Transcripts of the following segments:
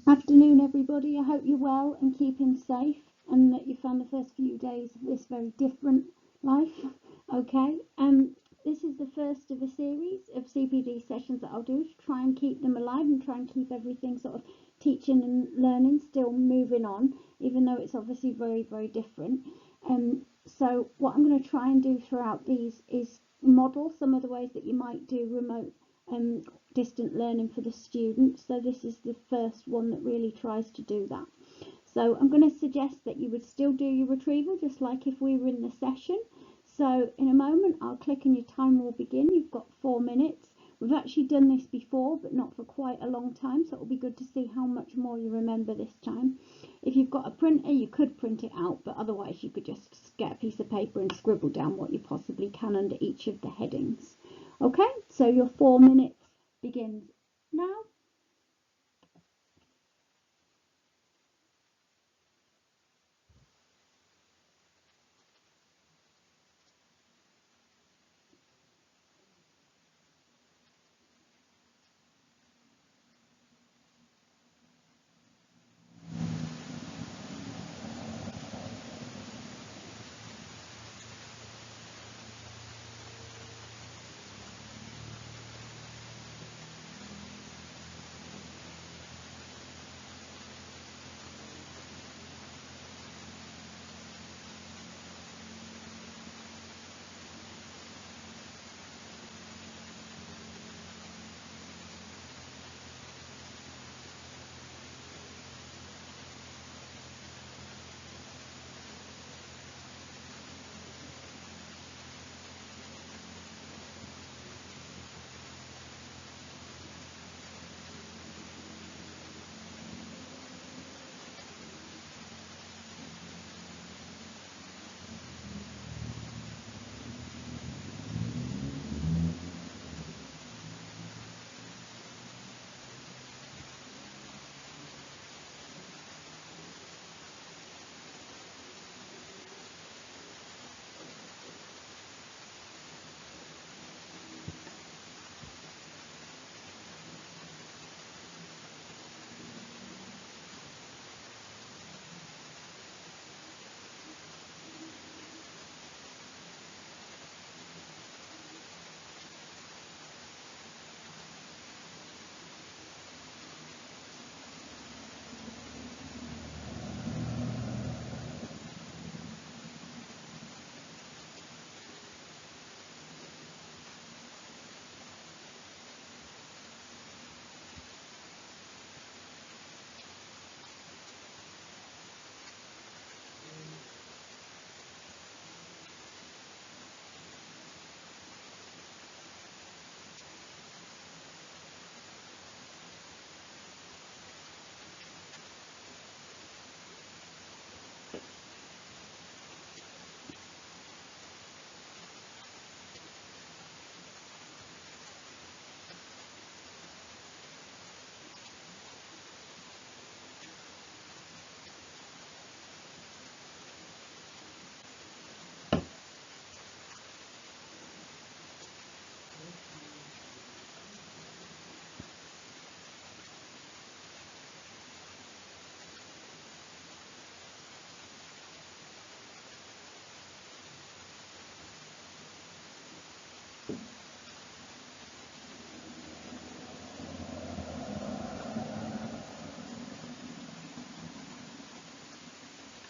Afternoon, everybody. I hope you're well and keeping safe, and that you found the first few days of this very different life. Okay. This is the first of a series of CPD sessions that I'll do to try and keep them alive and try and keep everything sort of teaching and learning still moving on, even though it's obviously very, very different. So what I'm going to try and do throughout these is model some of the ways that you might do remote um, distant learning for the students. So this is the first one that really tries to do that. So I'm going to suggest that you would still do your retrieval just like if we were in the session. So in a moment I'll click and your time will begin. You've got 4 minutes. We've actually done this before, but not for quite a long time, so it'll be good to see how much more you remember this time. If you've got a printer, you could print it out, but otherwise you could just get a piece of paper and scribble down what you possibly can under each of the headings. Okay, so your 4 minutes begins now.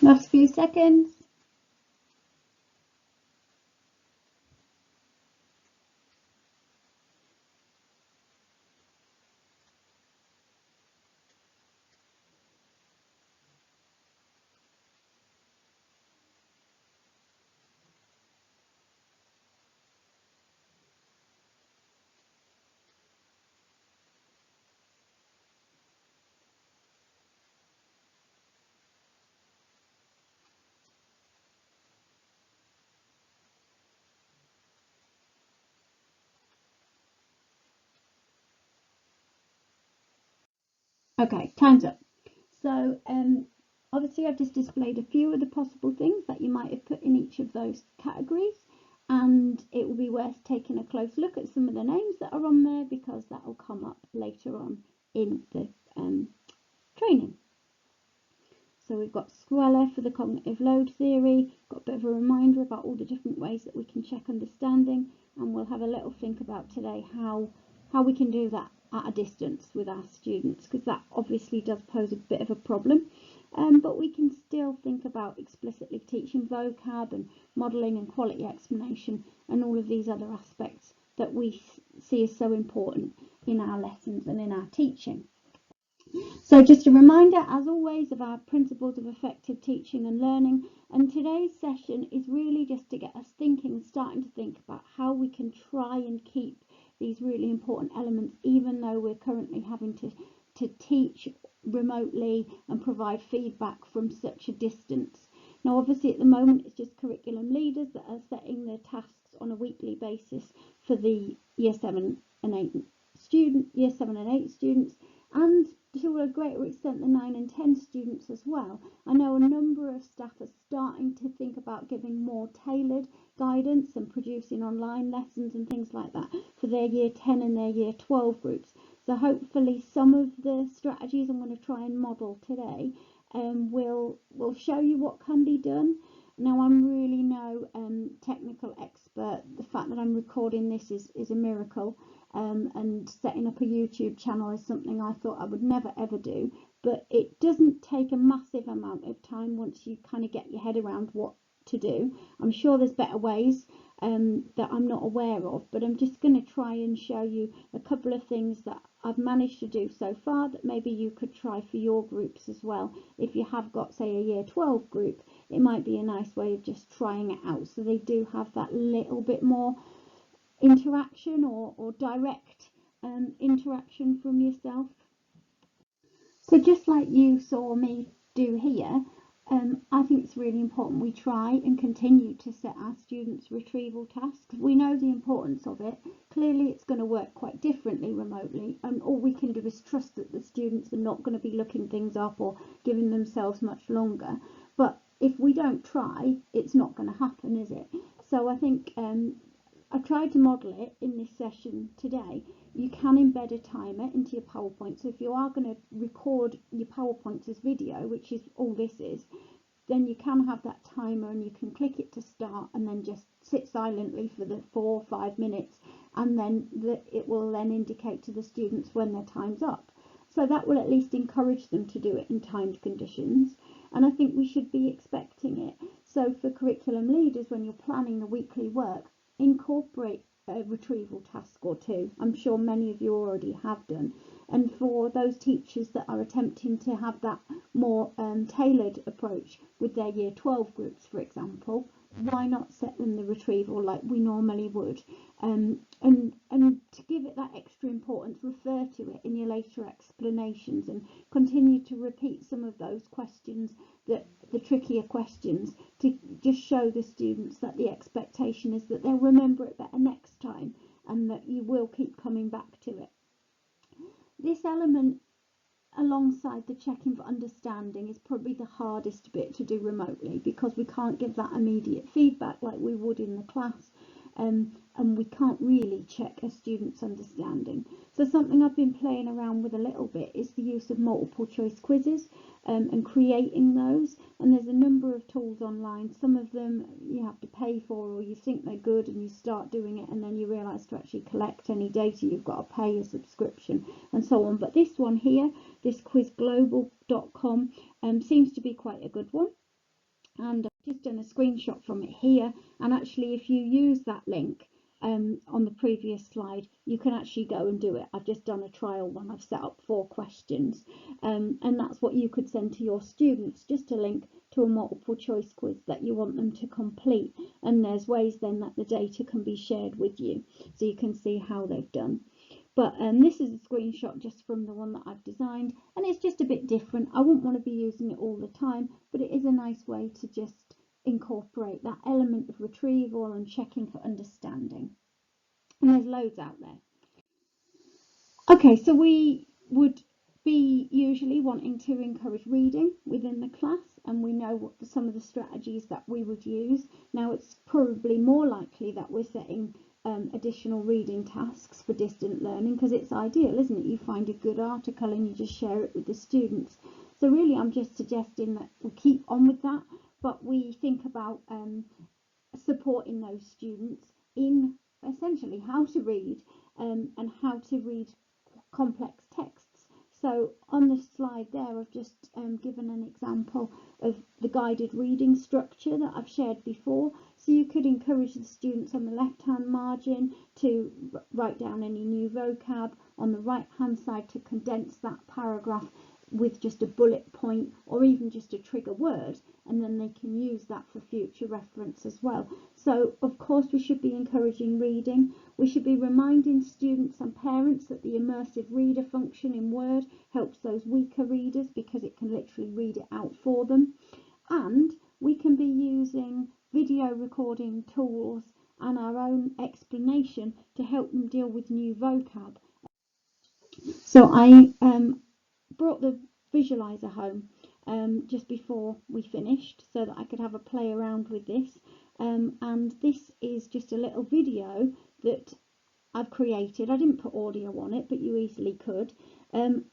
Last few seconds. Okay, time's up. So obviously I've just displayed a few of the possible things that you might have put in each of those categories, and it will be worth taking a close look at some of the names that are on there because that will come up later on in the training. So we've got Squella for the cognitive load theory, got a bit of a reminder about all the different ways that we can check understanding, and we'll have a little think about today how we can do that at a distance with our students, because that obviously does pose a bit of a problem, but we can still think about explicitly teaching vocab and modelling and quality explanation and all of these other aspects that we see as so important in our lessons and in our teaching. So just a reminder, as always, of our principles of effective teaching and learning, and today's session is really just to get us thinking and starting to think about how we can try and keep these really important elements, even though we're currently having to teach remotely and provide feedback from such a distance. Now obviously at the moment it's just curriculum leaders that are setting their tasks on a weekly basis for the year 7 and 8 students, and to a greater extent the 9 and 10 students as well. I know a number of staff are starting to think about giving more tailored guidance and producing online lessons and things like that for their year 10 and their year 12 groups. So hopefully some of the strategies I'm going to try and model today will show you what can be done. Now I'm really no technical expert. The fact that I'm recording this is a miracle. And setting up a YouTube channel is something I thought I would never ever do, but it doesn't take a massive amount of time once you kind of get your head around what to do. I'm sure there's better ways that I'm not aware of, but I'm just going to try and show you a couple of things that I've managed to do so far that maybe you could try for your groups as well. If you have got, say, a year 12 group, it might be a nice way of just trying it out so they do have that little bit more interaction or direct interaction from yourself. So just like you saw me do here, I think it's really important we try and continue to set our students retrieval tasks. We know the importance of it. Clearly it's going to work quite differently remotely, and all we can do is trust that the students are not going to be looking things up or giving themselves much longer. But if we don't try, it's not going to happen, is it? So I think I've tried to model it in this session today. You can embed a timer into your PowerPoint. So if you are going to record your PowerPoint as video, which is all this is, then you can have that timer and you can click it to start and then just sit silently for the 4 or 5 minutes, and then it will then indicate to the students when their time's up. So that will at least encourage them to do it in timed conditions, and I think we should be expecting it. So for curriculum leaders, when you're planning the weekly work, incorporate a retrieval task or two. I'm sure many of you already have done. And for those teachers that are attempting to have that more tailored approach with their year 12 groups, for example, why not set them the retrieval like we normally would? And to give it that extra importance, refer to it in your later explanations and continue to repeat some of those questions, that the trickier questions, to just show the students that the expectation is that they'll remember it better next time and that you will keep coming back to it. This element, alongside the checking for understanding, is probably the hardest bit to do remotely, because we can't give that immediate feedback like we would in the class, and we can't really check a student's understanding. So something I've been playing around with a little bit is the use of multiple choice quizzes and creating those, and there's a number of tools online. Some of them you have to pay for, or you think they're good and you start doing it and then you realise to actually collect any data you've got to pay a subscription and so on. But this one here, this quizglobal.com, seems to be quite a good one, and I've just done a screenshot from it here. And actually if you use that link on the previous slide, you can actually go and do it. I've just done a trial one. I've set up 4 questions, and that's what you could send to your students, just a link to a multiple choice quiz that you want them to complete. And there's ways then that the data can be shared with you so you can see how they've done. But this is a screenshot just from the one that I've designed, and it's just a bit different. I wouldn't want to be using it all the time, but it is a nice way to just incorporate that element of retrieval and checking for understanding. And there's loads out there. Okay, so we would be usually wanting to encourage reading within the class, and we know what some of the strategies that we would use. Now it's probably more likely that we're setting additional reading tasks for distant learning, because it's ideal, isn't it? You find a good article and you just share it with the students. So really I'm just suggesting that we keep on with that, but we think about supporting those students in essentially how to read, and how to read complex texts. So on the slide there, I've just given an example of the guided reading structure that I've shared before. So you could encourage the students on the left hand margin to write down any new vocab, on the right hand side to condense that paragraph with just a bullet point or even just a trigger word, and then they can use that for future reference as well. So of course we should be encouraging reading. We should be reminding students and parents that the immersive reader function in Word helps those weaker readers, because it can literally read it out for them. And we can be using video recording tools and our own explanation to help them deal with new vocab. So I brought the visualizer home just before we finished so that I could have a play around with this, and this is just a little video that I've created. I didn't put audio on it, but you easily could, and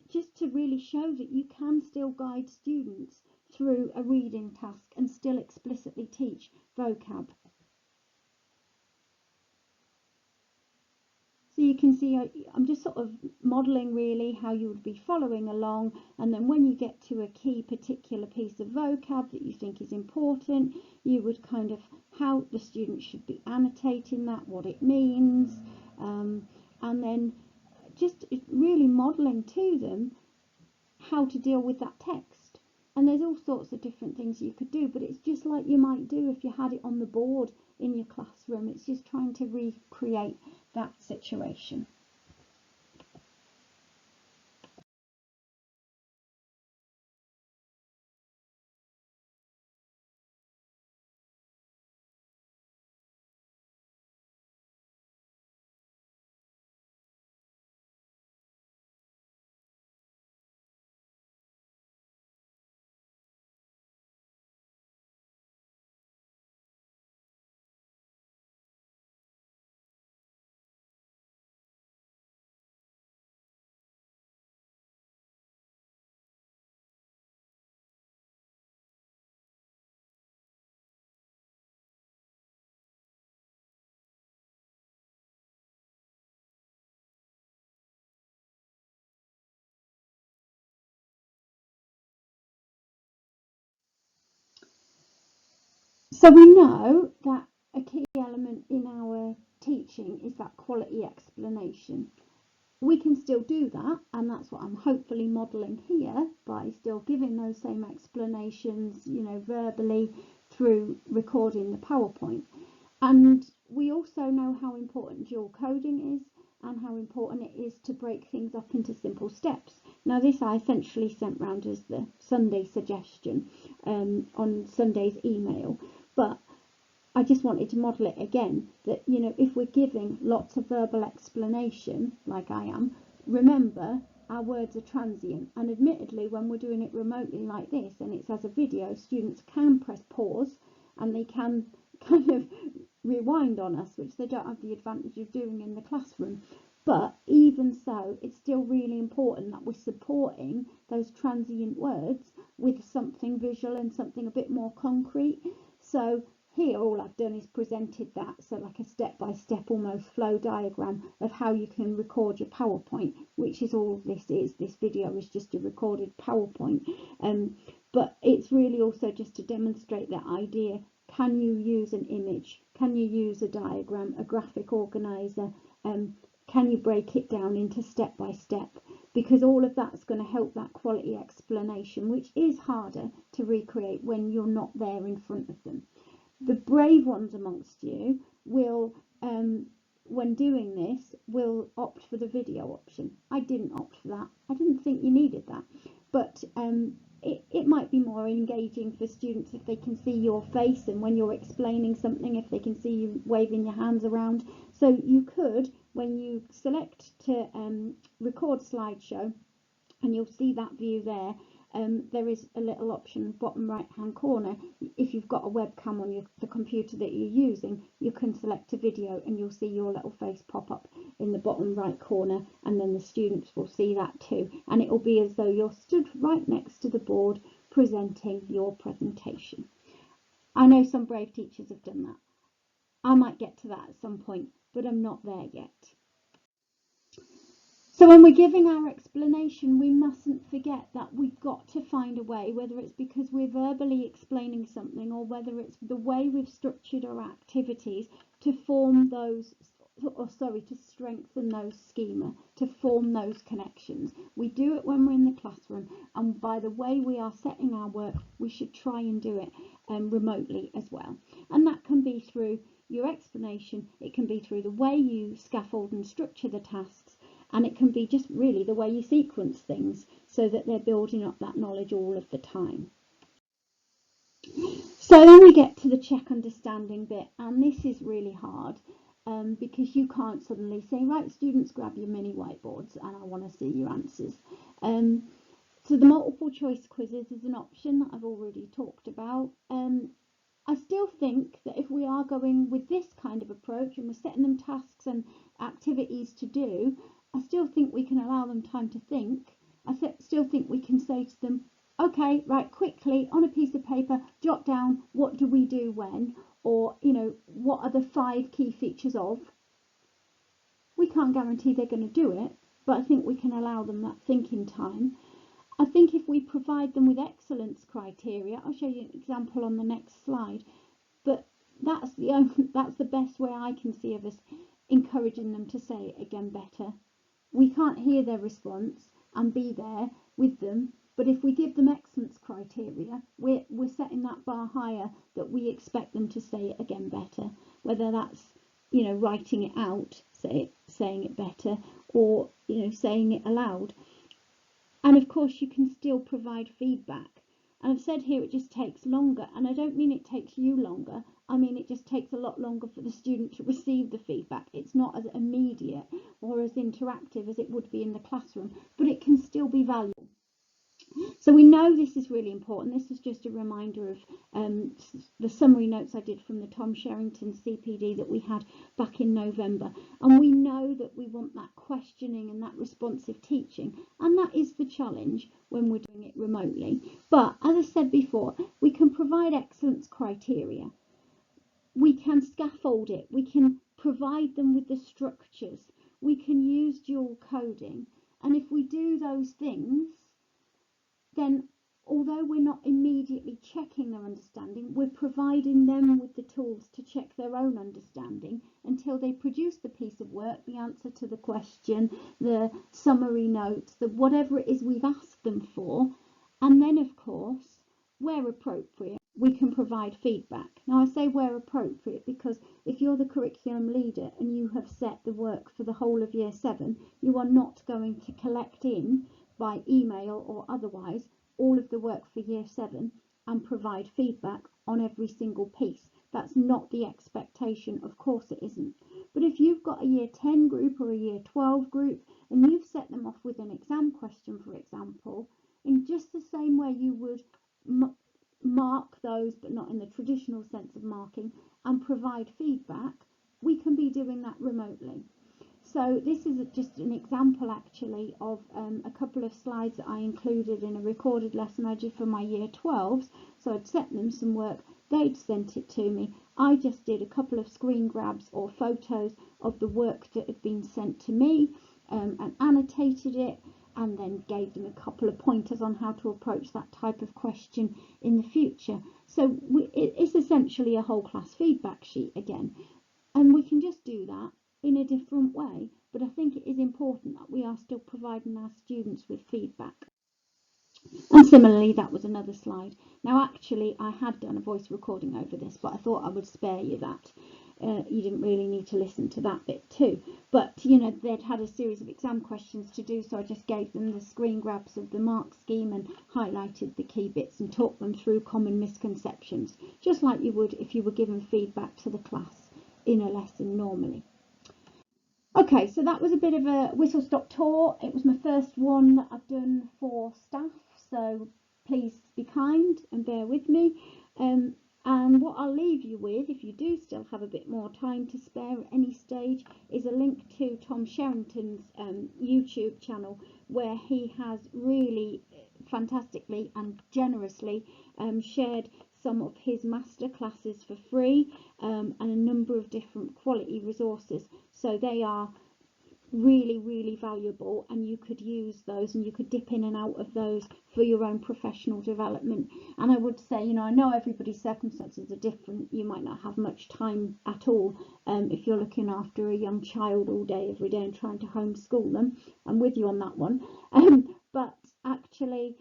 just to really show that you can still guide students through a reading task and still explicitly teach vocab. So you can see I'm just sort of modelling really how you would be following along, and then when you get to a key particular piece of vocab that you think is important, you would kind of how the student should be annotating that, what it means, and then just really modelling to them how to deal with that text. And there's all sorts of different things you could do, but it's just like you might do if you had it on the board in your classroom. It's just trying to recreate that situation. So we know that a key element in our teaching is that quality explanation. We can still do that, and that's what I'm hopefully modelling here by still giving those same explanations, verbally through recording the PowerPoint. And we also know how important dual coding is and how important it is to break things up into simple steps. Now this I essentially sent round as the Sunday suggestion on Sunday's email, but I just wanted to model it again, that if we're giving lots of verbal explanation like I am, remember our words are transient, and admittedly when we're doing it remotely like this and it's as a video, students can press pause and they can kind of rewind on us, which they don't have the advantage of doing in the classroom. But even so, it's still really important that we're supporting those transient words with something visual and something a bit more concrete. So here all I've done is presented that, so like a step-by-step almost flow diagram of how you can record your PowerPoint, which is all this is. This video is just a recorded PowerPoint, but it's really also just to demonstrate that idea. Can you use an image? Can you use a diagram, a graphic organizer? Can you break it down into step by step? Because all of that's going to help that quality explanation, which is harder to recreate when you're not there in front of them. The brave ones amongst you will, when doing this, will opt for the video option. I didn't opt for that. I didn't think you needed that. But it might be more engaging for students if they can see your face, and when you're explaining something, if they can see you waving your hands around. So you could, when you select to record slideshow, and you'll see that view there, there is a little option bottom right hand corner. If you've got a webcam on the computer that you're using, you can select a video and you'll see your little face pop up in the bottom right corner, and then the students will see that too, and it will be as though you're stood right next to the board presenting your presentation. I know some brave teachers have done that. I might get to that at some point, but I'm not there yet. So when we're giving our explanation, we mustn't forget that we've got to find a way, whether it's because we're verbally explaining something or whether it's the way we've structured our activities, to form those, to strengthen those schema, to form those connections. We do it when we're in the classroom, and by the way we are setting our work, we should try and do it remotely as well. And that can be through your explanation, it can be through the way you scaffold and structure the tasks, and it can be just really the way you sequence things so that they're building up that knowledge all of the time. So then we get to the check understanding bit, and this is really hard because you can't suddenly say, right, students, grab your mini whiteboards and I want to see your answers. So the multiple choice quizzes is an option that I've already talked about. I still think that if we are going with this kind of approach and we're setting them tasks and activities to do, I still think we can allow them time to think. I still think we can say to them, okay, right, quickly on a piece of paper, jot down what do we do when, or, you know, what are the 5 key features of. We can't guarantee they're going to do it, but I think we can allow them that thinking time. I think if we provide them with excellence criteria, I'll show you an example on the next slide, but that's the best way I can see of us encouraging them to say it again better. We can't hear their response and be there with them, but if we give them excellence criteria, we're setting that bar higher, that we expect them to say it again better, whether that's, you know, writing it out, saying it better, or, you know, saying it aloud. And of course you can still provide feedback. And I've said here it just takes longer, and I don't mean it takes you longer, I mean it just takes a lot longer for the student to receive the feedback. It's not as immediate or as interactive as it would be in the classroom, but it can still be valuable. So we know this is really important. This is just a reminder of the summary notes I did from the Tom Sherrington CPD that we had back in November. And we know that we want that questioning and that responsive teaching. And that is the challenge when we're doing it remotely. But as I said before, we can provide excellence criteria. We can scaffold it. We can provide them with the structures. We can use dual coding. And if we do those things, then although we're not immediately checking their understanding, we're providing them with the tools to check their own understanding until they produce the piece of work, the answer to the question, the summary notes, the whatever it is we've asked them for. And then, of course, where appropriate, we can provide feedback. Now, I say where appropriate because if you're the curriculum leader and you have set the work for the whole of Year 7, you are not going to collect in by email or otherwise all of the work for Year 7 and provide feedback on every single piece. That's not the expectation, of course it isn't. But if you've got a Year 10 group or a Year 12 group and you've set them off with an exam question, for example, in just the same way you would mark those, but not in the traditional sense of marking, and provide feedback, we can be doing that remotely. So this is just an example actually of a couple of slides that I included in a recorded lesson I did for my Year 12s. So I'd sent them some work, they'd sent it to me. I just did a couple of screen grabs or photos of the work that had been sent to me and annotated it, and then gave them a couple of pointers on how to approach that type of question in the future. So it's essentially a whole class feedback sheet again, and we can just do that in a different way, but I think it is important that we are still providing our students with feedback. And similarly, that was another slide. Now actually I had done a voice recording over this, but I thought I would spare you that. You didn't really need to listen to that bit too, but you know, they'd had a series of exam questions to do, so I just gave them the screen grabs of the mark scheme and highlighted the key bits and talked them through common misconceptions, just like you would if you were given feedback to the class in a lesson normally. Okay, so that was a bit of a whistle-stop tour. It was my first one that I've done for staff, so bear with me. And what I'll leave you with, if you do still have a bit more time to spare at any stage, is a link to Tom Sherrington's YouTube channel, where he has really fantastically and generously shared some of his master classes for free, and a number of different quality resources. So they are really valuable, and you could use those and you could dip in and out of those for your own professional development. And I would say, I know everybody's circumstances are different. You might not have much time at all if you're looking after a young child all day every day and trying to homeschool them. I'm with you on that one. But actually,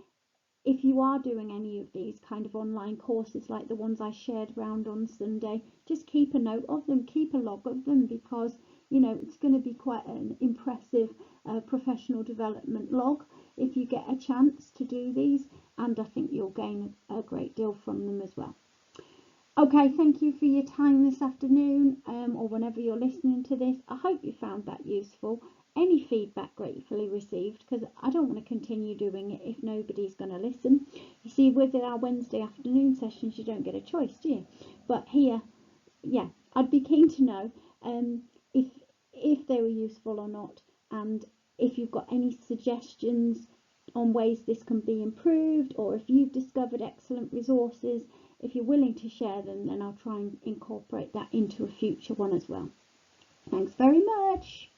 if you are doing any of these kind of online courses like the ones I shared around on Sunday, just keep a note of them, keep a log of them, because it's going to be quite an impressive professional development log if you get a chance to do these, and I think you'll gain a great deal from them as well. Okay, thank you for your time this afternoon, or whenever you're listening to this. I hope you found that useful. Any feedback gratefully received, because I don't want to continue doing it if nobody's going to listen. You see, with our Wednesday afternoon sessions, you don't get a choice, do you? But here, yeah, I'd be keen to know if they were useful or not, and if you've got any suggestions on ways this can be improved, or if you've discovered excellent resources. If you're willing to share them, then I'll try and incorporate that into a future one as well. Thanks very much.